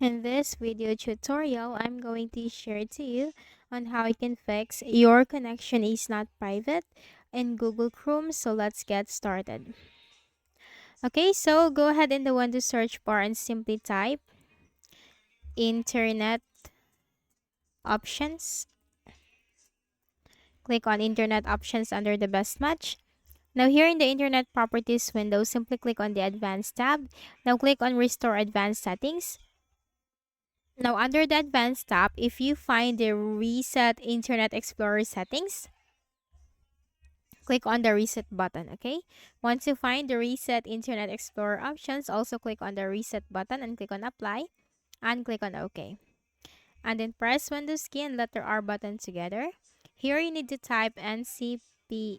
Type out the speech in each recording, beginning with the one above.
In this video tutorial, I'm going to share to you on how you can fix your connection is not private in Google Chrome. So let's get started. Okay, so go ahead in the Windows search bar and simply type Internet Options. Click on Internet Options under the Best Match. Now here in the Internet Properties window, simply click on the Advanced tab. Now click on Restore Advanced Settings. Now, under the Advanced tab, if you find the Reset Internet Explorer settings, click on the Reset button, okay? Once you find the Reset Internet Explorer options, also click on the Reset button and click on Apply and click on OK. And then press Windows key and letter R button together. Here you need to type ncpa.cpl.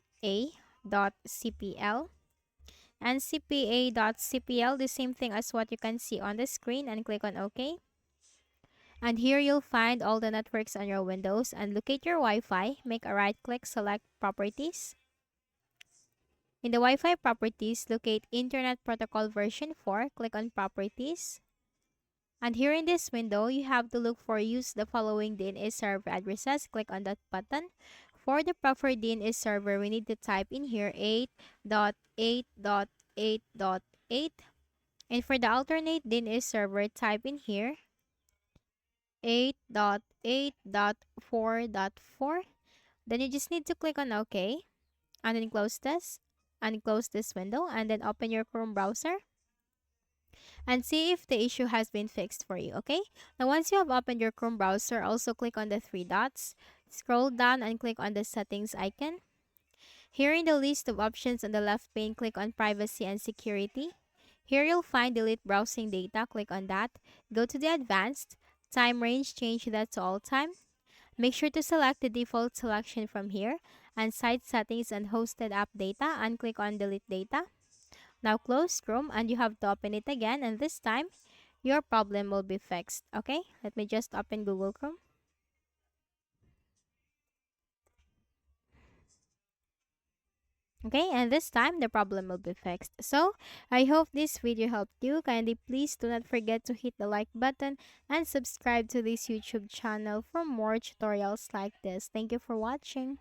ncpa.cpl, the same thing as what you can see on the screen, and click on OK. And here you'll find all the networks on your Windows and locate your Wi-Fi. Make a right click, select Properties. In the Wi-Fi properties, locate Internet Protocol version 4. Click on Properties. And here in this window, you have to look for use the following DNS server addresses. Click on that button. For the preferred DNS server, we need to type in here 8.8.8.8. And for the alternate DNS server, type in here 8.8.4.4. Then you just need to click on OK and then close this window and then open your Chrome browser and see if the issue has been fixed for you. Okay, now once you have opened your Chrome browser, also click on the three dots, scroll down and click on the settings icon. Here in the list of options on the left pane, click on privacy and security. Here you'll find delete browsing data. Click on that. Go to the advanced time range, change that to all time. Make sure to select the default selection from here and site settings and hosted app data and click on delete data. Now close Chrome and you have to open it again, and this time your problem will be fixed. Okay, let me just open Google Chrome. Okay, and this time the problem will be fixed. So, I hope this video helped you. Kindly please do not forget to hit the like button and subscribe to this YouTube channel for more tutorials like this. Thank you for watching.